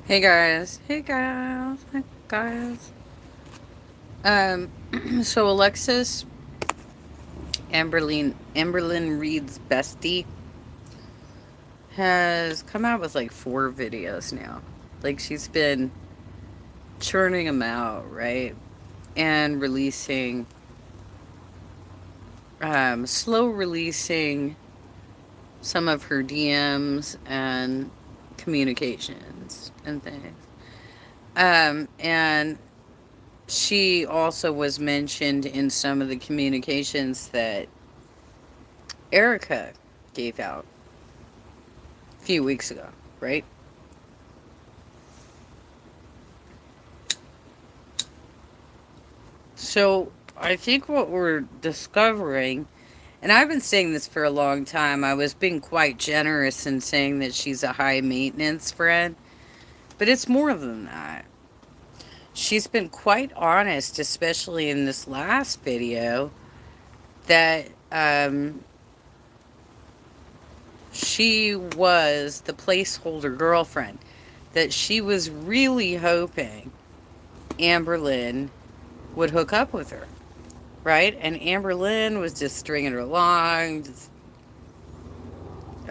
Hey guys. Hey guys. Hey guys. Um so Alexis, Amberlyn Reed's bestie, has come out with like 4 videos now. Like she's been churning them out, right? And releasing slow releasing some of her DMs and communications and things. And she also was mentioned in some of the communications that Erica gave out a few weeks ago, right? So I think what we're discovering, and I've been saying this for a long time, I was being quite generous in saying that she's a high maintenance friend, but it's more than that. She's been quite honest, especially in this last video, that she was the placeholder girlfriend, that she was really hoping Amberlyn would hook up with her, right? And Amberlyn was just stringing her along. Just,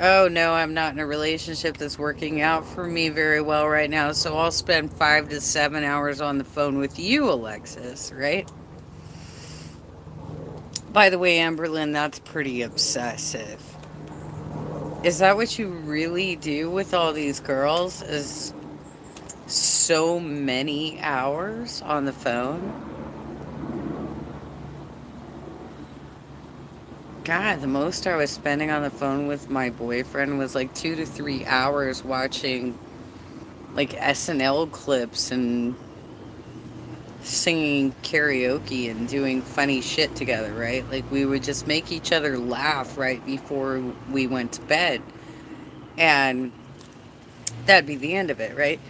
oh no, I'm not in a relationship that's working out for me very well right now, so I'll spend 5 to 7 hours on the phone with you, Alexis, right? By the way, Amberlyn, that's pretty obsessive. Is that what you really do with all these girls? Is so many hours on the phone? God, the most I was spending on the phone with my boyfriend was like 2 to 3 hours watching like SNL clips and singing karaoke and doing funny shit together, right? Like we would just make each other laugh right before we went to bed. And that'd be the end of it, right?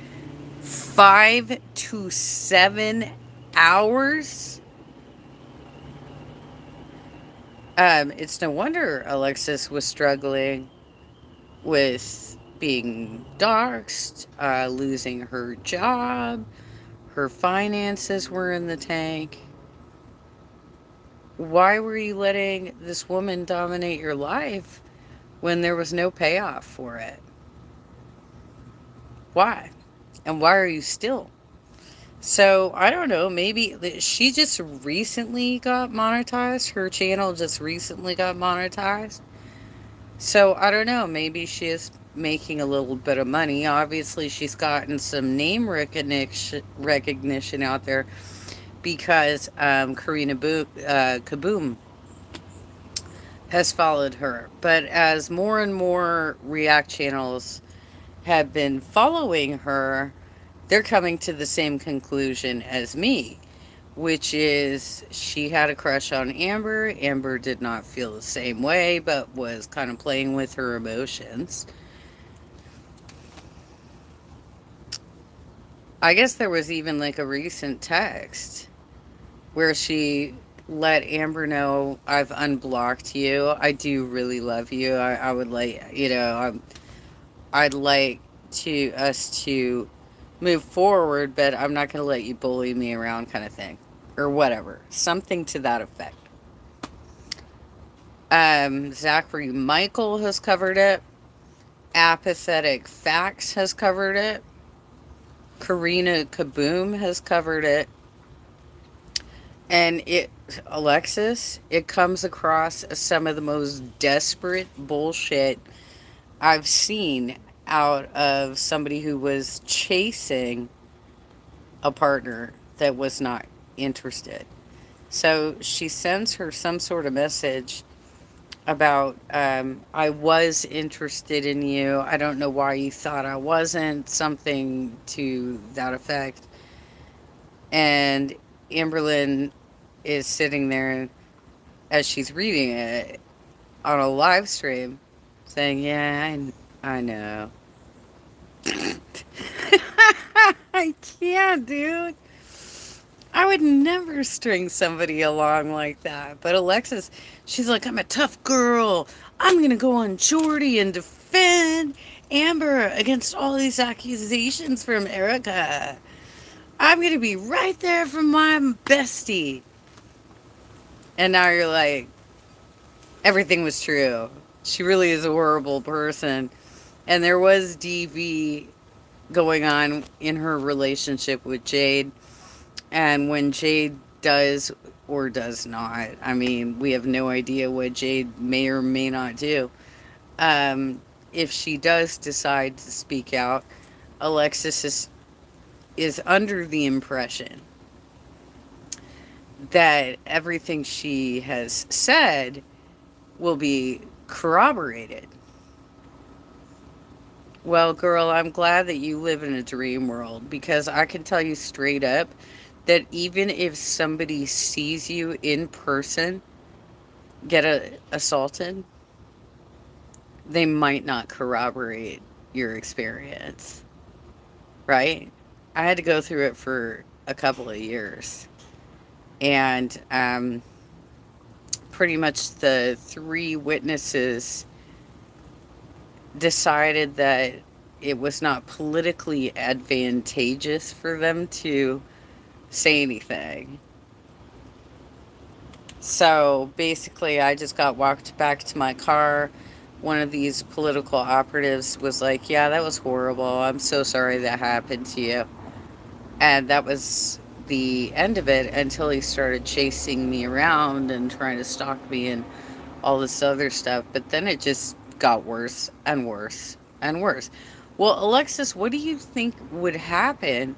5 to 7 hours. It's no wonder Alexis was struggling with being doxxed, losing her job, her finances were in the tank. Why were you letting this woman dominate your life when there was no payoff for it? Why? And why are you still? So, I don't know, maybe she just recently got monetized. Her channel just recently got monetized. So I don't know. Maybe she is making a little bit of money. Obviously, she's gotten some name recognition out there because Kaboom has followed her. But as more and more React channels have been following her, they're coming to the same conclusion as me, which is she had a crush on Amber. Amber did not feel the same way, but was kind of playing with her emotions. I guess there was even like a recent text where she let Amber know, I've unblocked you. I do really love you. I would like, I'd like to us to move forward, but I'm not going to let you bully me around, kind of thing, or whatever, something to that effect. Zachary Michael has covered it. Apathetic Facts has covered it. Karina Kaboom has covered it. And Alexis, it comes across as some of the most desperate bullshit I've seen out of somebody who was chasing a partner that was not interested. So she sends her some sort of message about, I was interested in you. I don't know why you thought I wasn't, something to that effect. And Amberlyn is sitting there as she's reading it on a live stream saying, yeah, I know. I can't, dude. I would never string somebody along like that. But Alexis, she's like, I'm a tough girl. I'm going to go on Jordy and defend Amber, against all these accusations from Erica, I'm going to be right there for my bestie. And now you're like, everything was true. She really is a horrible person. And there was DV going on in her relationship with Jade. And when Jade does or does not, I mean, we have no idea what Jade may or may not do. Um, if she does decide to speak out, Alexis is under the impression that everything she has said will be corroborated. Well, girl, I'm glad that you live in a dream world because I can tell you straight up that even if somebody sees you in person get assaulted, they might not corroborate your experience, right? I had to go through it for a couple of years. And pretty much the three witnesses decided that it was not politically advantageous for them to say anything. So basically, I just got walked back to my car. One of these political operatives was like, "Yeah, that was horrible. I'm so sorry that happened to you." And that was the end of it until he started chasing me around and trying to stalk me and all this other stuff. But then it just got worse and worse and worse. Well, Alexis, what do you think would happen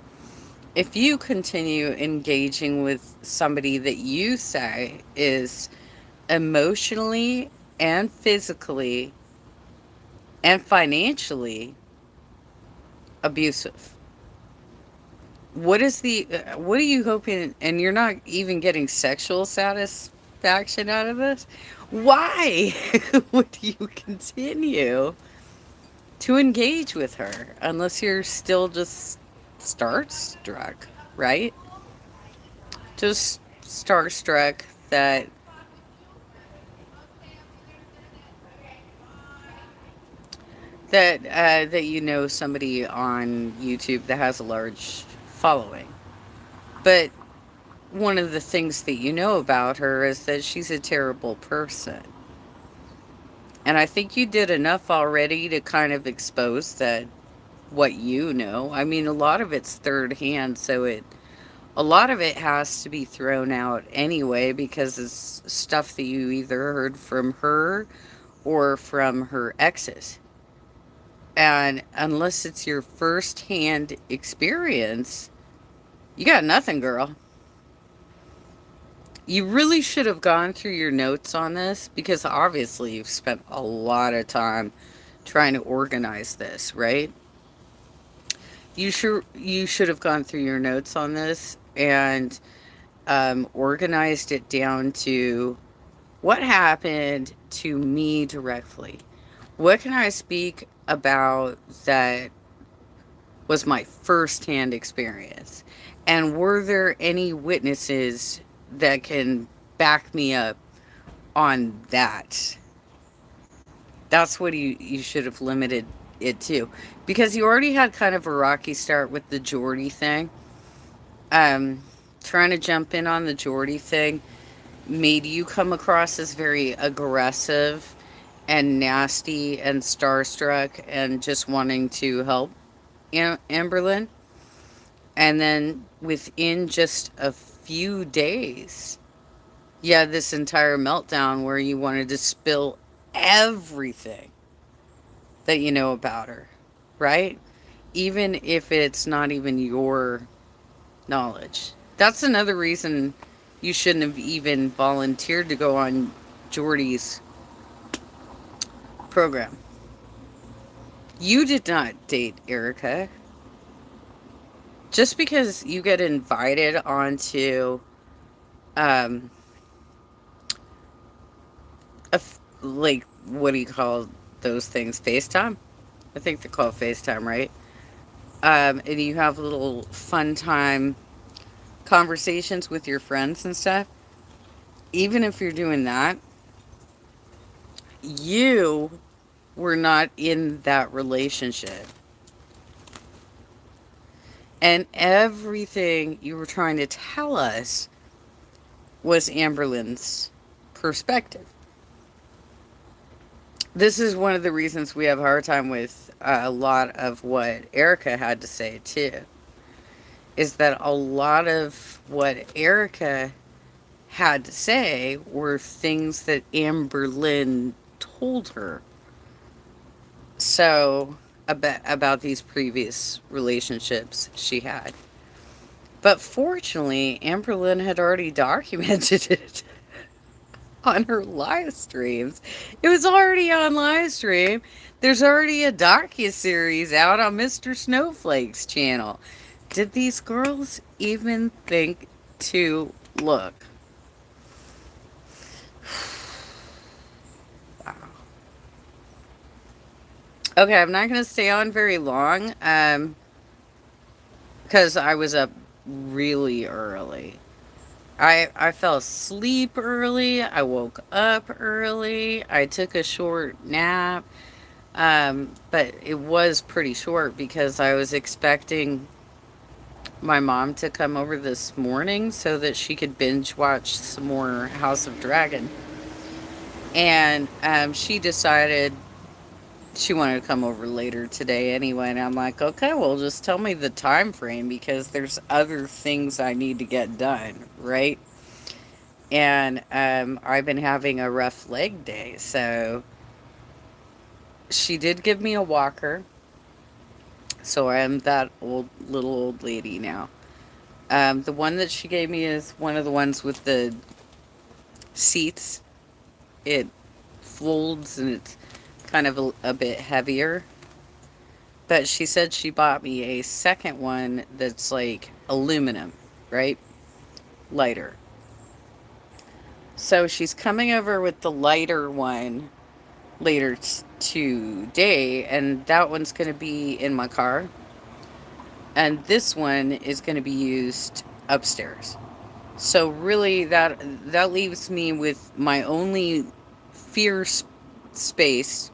if you continue engaging with somebody that you say is emotionally and physically and financially abusive? What are you hoping, and you're not even getting sexual satisfaction out of this? Why would you continue to engage with her unless you're still just starstruck, right? Just starstruck that you know somebody on YouTube that has a large following. But one of the things that you know about her is that she's a terrible person. And I think you did enough already to kind of expose that what you know. I mean, a lot of it's third hand, so a lot of it has to be thrown out anyway because it's stuff that you either heard from her or from her exes. And unless it's your first hand experience, you got nothing, girl. You really should have gone through your notes on this because obviously you've spent a lot of time trying to organize this, right? You should have gone through your notes on this and organized it down to what happened to me directly. What can I speak about that was my firsthand experience? And were there any witnesses that can back me up on that? That's what you should have limited it to. Because you already had kind of a rocky start with the Geordie thing. Um, Trying to jump in on the Geordie thing made you come across as very aggressive and nasty and starstruck and just wanting to help Amberlyn. And then within just a few days, you had this entire meltdown where you wanted to spill everything that you know about her, right? Even if it's not even your knowledge. That's another reason you shouldn't have even volunteered to go on Jordy's program. You did not date Erica. Just because you get invited onto um like what do you call those things? FaceTime? I think they're called FaceTime, right? And you have little fun time conversations with your friends and stuff. Even if you're doing that, you were not in that relationship. And everything you were trying to tell us was Amberlynn's perspective. This is one of the reasons we have a hard time with a lot of what Erica had to say, too. Is that a lot of what Erica had to say were things that Amberlynn told her. So, about these previous relationships she had. But fortunately, Amberlynn had already documented it on her live streams. It was already on live stream. There's already a docu-series out on Mr. Snowflake's channel. Did these girls even think to look? Wow. Okay, I'm not going to stay on very long because I was up really early. I fell asleep early. I woke up early. I took a short nap. But it was pretty short because I was expecting my mom to come over this morning so that she could binge watch some more House of Dragon. And she decided she wanted to come over later today anyway. And I'm like, okay, well, just tell me the time frame because there's other things I need to get done, right? And I've been having a rough leg day. So she did give me a walker. So I am that old little old lady now. The one that she gave me is one of the ones with the seats. It folds and it's kind of a bit heavier. But she said she bought me a second one that's like aluminum, right? Lighter. So she's coming over with the lighter one later today, and that one's going to be in my car. And this one is going to be used upstairs. So really, that leaves me with my only fear space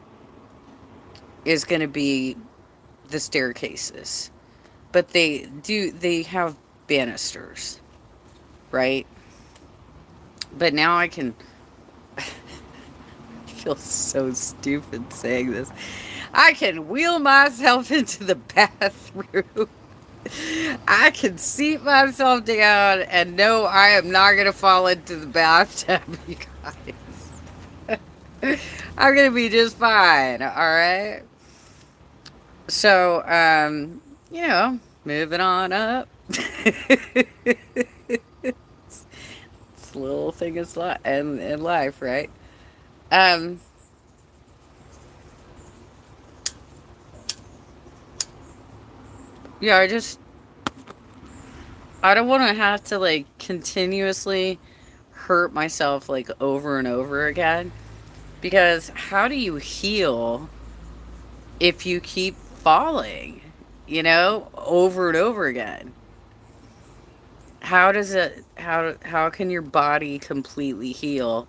is going to be the staircases. But they have banisters, right? But now I can I feel so stupid saying this. I can wheel myself into the bathroom. I can seat myself down and know I am not going to fall into the bathtub, you guys. I'm going to be just fine, all right? So, moving on up. It's a little thing in life, right? Um, yeah, I don't want to have to like continuously hurt myself like over and over again because how do you heal if you keep falling, over and over again? How can your body completely heal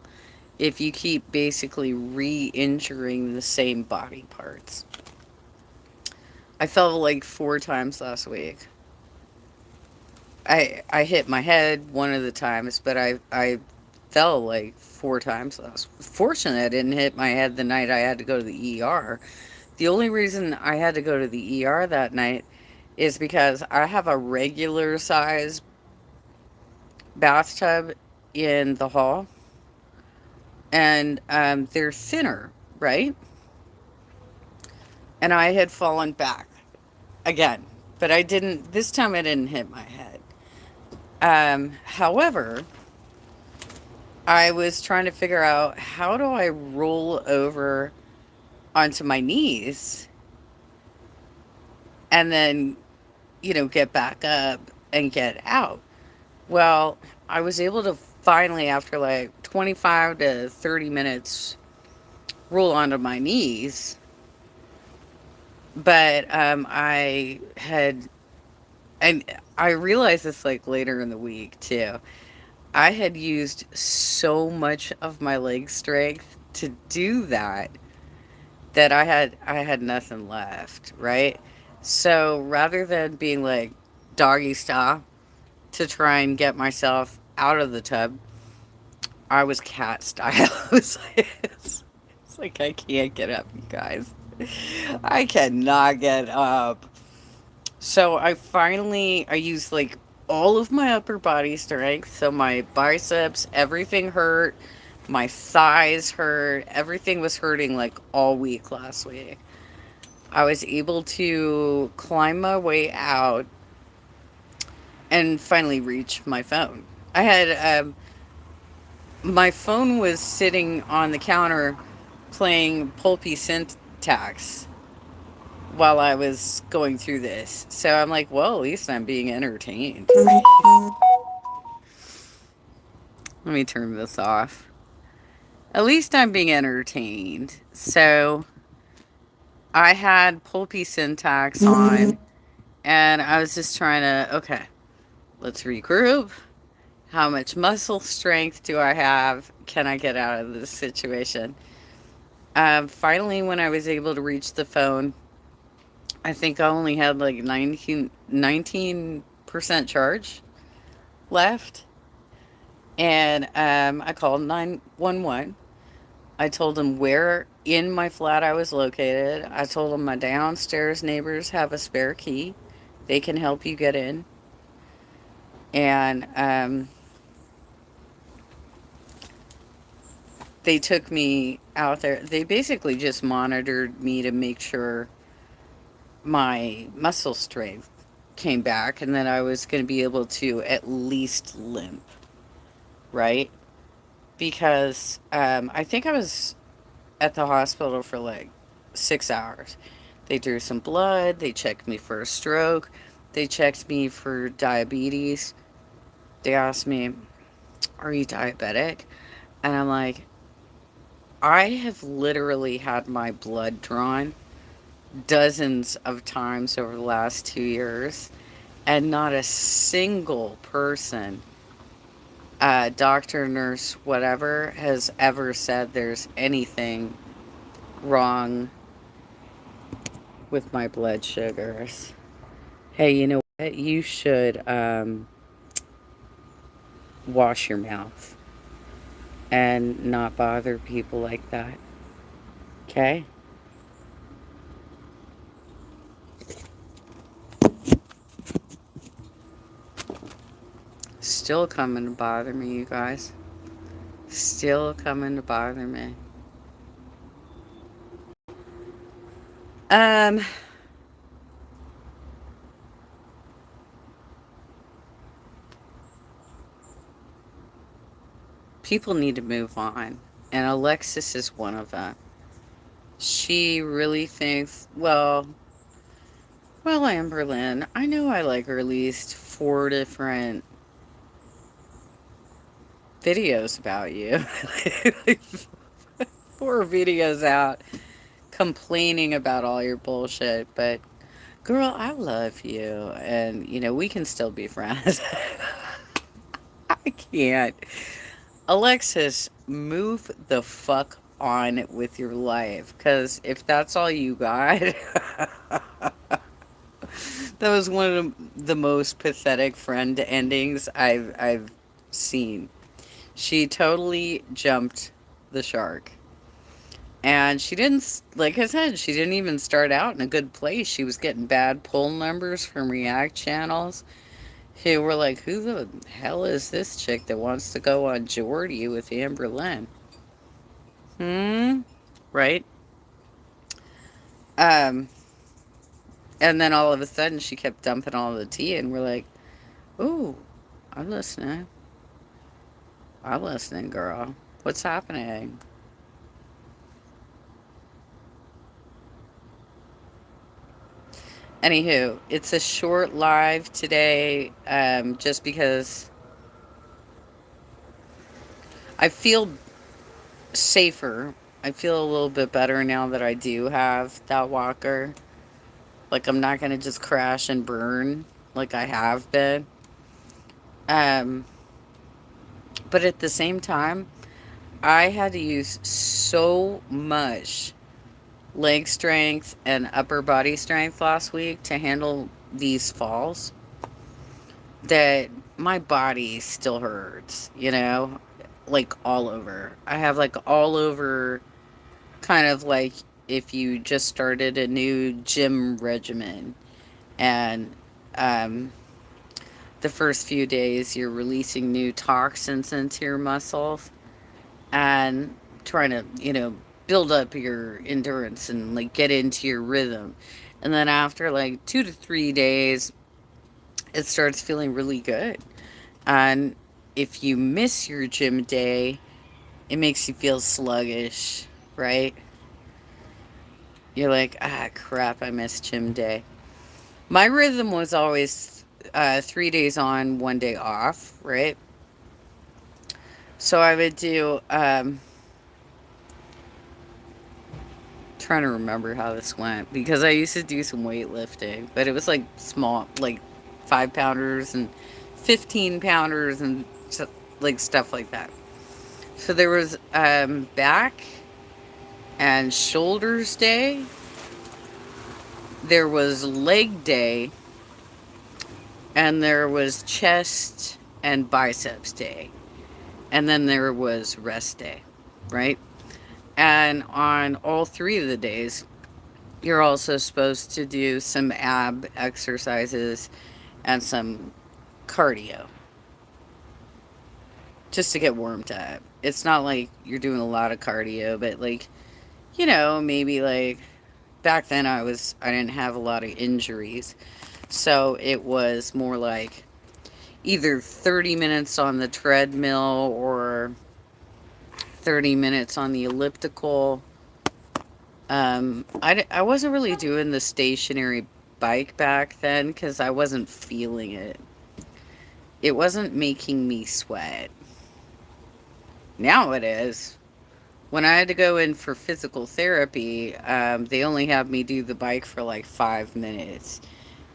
if you keep basically re-injuring the same body parts? I fell like 4 times last week. I hit my head one of the times, but I fell like 4 times last. Fortunately, I didn't hit my head the night I had to go to the ER. The only reason I had to go to the ER that night is because I have a regular size bathtub in the hall, and they're thinner, right? And I had fallen back again, but I didn't. This time, I didn't hit my head. However, I was trying to figure out how do I roll over onto my knees and then, get back up and get out. Well, I was able to finally, after like 25 to 30 minutes, roll onto my knees. But and I realized this like later in the week too. I had used so much of my leg strength to do that that I had nothing left, right? So rather than being like doggy style to try and get myself out of the tub, I was cat style. It's like I can't get up, you guys. I cannot get up. So I used like all of my upper body strength. So my biceps, everything hurt. My thighs hurt. Everything was hurting like all week last week. I was able to climb my way out and finally reach my phone. I had my phone was sitting on the counter playing pulpy syntax while I was going through this. So I'm like, well, at least I'm being entertained. Let me turn this off. At least I'm being entertained. So I had pulpy syntax on, and I was just trying to, okay, let's regroup. How much muscle strength do I have? Can I get out of this situation? Finally, when I was able to reach the phone, I think I only had like 19% charge left. And I called 911. I told them where in my flat I was located. I told them my downstairs neighbors have a spare key. They can help you get in. And they took me out there. They basically just monitored me to make sure my muscle strength came back and that I was going to be able to at least limp, right? Because I think I was at the hospital for like 6 hours. They drew some blood, they checked me for a stroke, they checked me for diabetes. They asked me, are you diabetic? And I'm like, I have literally had my blood drawn dozens of times over the last 2 years, and not a single person, doctor, nurse, whatever, has ever said there's anything wrong with my blood sugars. Hey, you know what? You should wash your mouth and not bother people like that. Okay? Still coming to bother me, you guys. Still coming to bother me. Um, People need to move on, and Alexis is one of them. She really thinks, well, Amberlynn, I know I like released 4 different videos about you. Like 4 videos out complaining about all your bullshit, but girl, I love you, and we can still be friends. I can't. Alexis, move the fuck on with your life, because if that's all you got, that was one of the most pathetic friend endings I've seen. She totally jumped the shark. And she didn't, like I said, she didn't even start out in a good place. She was getting bad poll numbers from React channels who were like, who the hell is this chick that wants to go on Geordie with Amber Lynn? Hmm? Right? Um, and then all of a sudden she kept dumping all the tea, and we're like, ooh, I'm listening. I'm listening, girl. What's happening? Anywho, it's a short live today, just because I feel safer. I feel a little bit better now that I do have that walker. Like, I'm not going to just crash and burn like I have been. Um, but at the same time, I had to use so much leg strength and upper body strength last week to handle these falls that my body still hurts, like all over. I have like all over, kind of like if you just started a new gym regimen and um, the first few days you're releasing new toxins into your muscles and trying to, build up your endurance and like get into your rhythm. And then after like 2 to 3 days, it starts feeling really good. And if you miss your gym day, it makes you feel sluggish, right? You're like, ah, crap, I missed gym day. My rhythm was always 3 days on, 1 day off, right? So I would do, trying to remember how this went because I used to do some weightlifting, but it was like small, like 5 pounders and 15 pounders and like stuff like that. So there was back and shoulders day, there was leg day, and there was chest and biceps day, and then there was rest day, right? And on all three of the days, you're also supposed to do some ab exercises and some cardio just to get warmed up. It's not like you're doing a lot of cardio, but like, maybe like back then I didn't have a lot of injuries. So it was more like either 30 minutes on the treadmill or 30 minutes on the elliptical. I wasn't really doing the stationary bike back then because I wasn't feeling it. It wasn't making me sweat. Now it is. When I had to go in for physical therapy, they only have me do the bike for like 5 minutes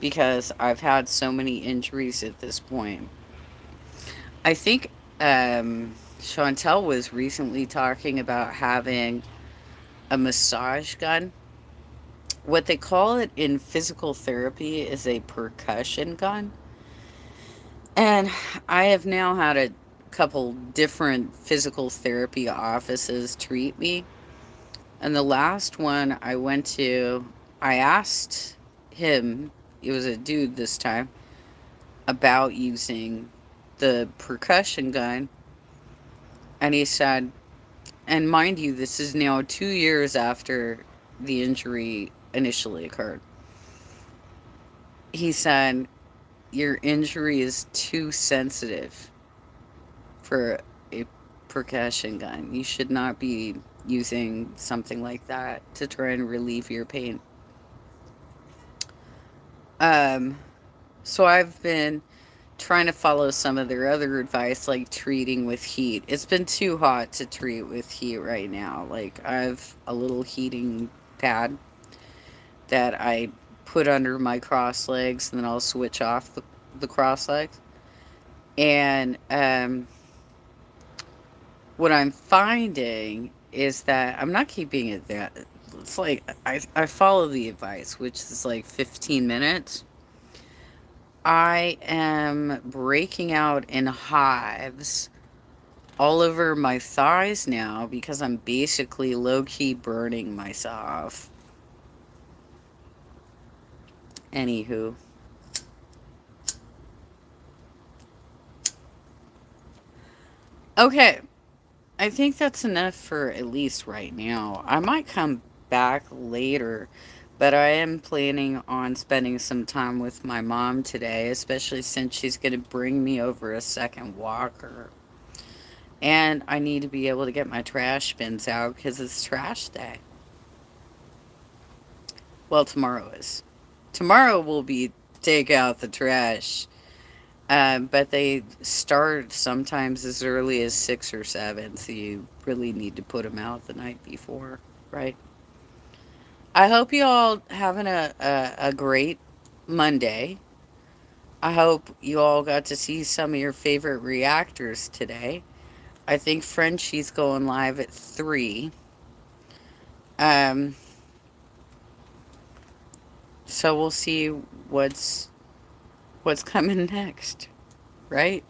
because I've had so many injuries at this point. I think Chantel was recently talking about having a massage gun. What they call it in physical therapy is a percussion gun. And I have now had a couple different physical therapy offices treat me. And the last one I went to, I asked him, it was a dude this time, about using the percussion gun. And he said, and mind you, this is now 2 years after the injury initially occurred. He said, your injury is too sensitive for a percussion gun. You should not be using something like that to try and relieve your pain. Um, so I've been trying to follow some of their other advice, like treating with heat. It's been too hot to treat with heat right now. Like, I've a little heating pad that I put under my cross legs, and then I'll switch off the cross legs. And what I'm finding is that I'm not keeping it that. It's like I follow the advice, which is like 15 minutes. I am breaking out in hives all over my thighs now because I'm basically low key burning myself. Anywho. Okay, I think that's enough for at least right now. I might come back later, but I am planning on spending some time with my mom today, especially since she's going to bring me over a second walker. And I need to be able to get my trash bins out because it's trash day. Well, tomorrow is. Tomorrow will be take out the trash. But they start sometimes as early as 6 or 7, so you really need to put them out the night before, right? I hope you all having a great Monday. I hope you all got to see some of your favorite reactors today. I think Frenchie's going live at 3. Um, So we'll see what's coming next, right?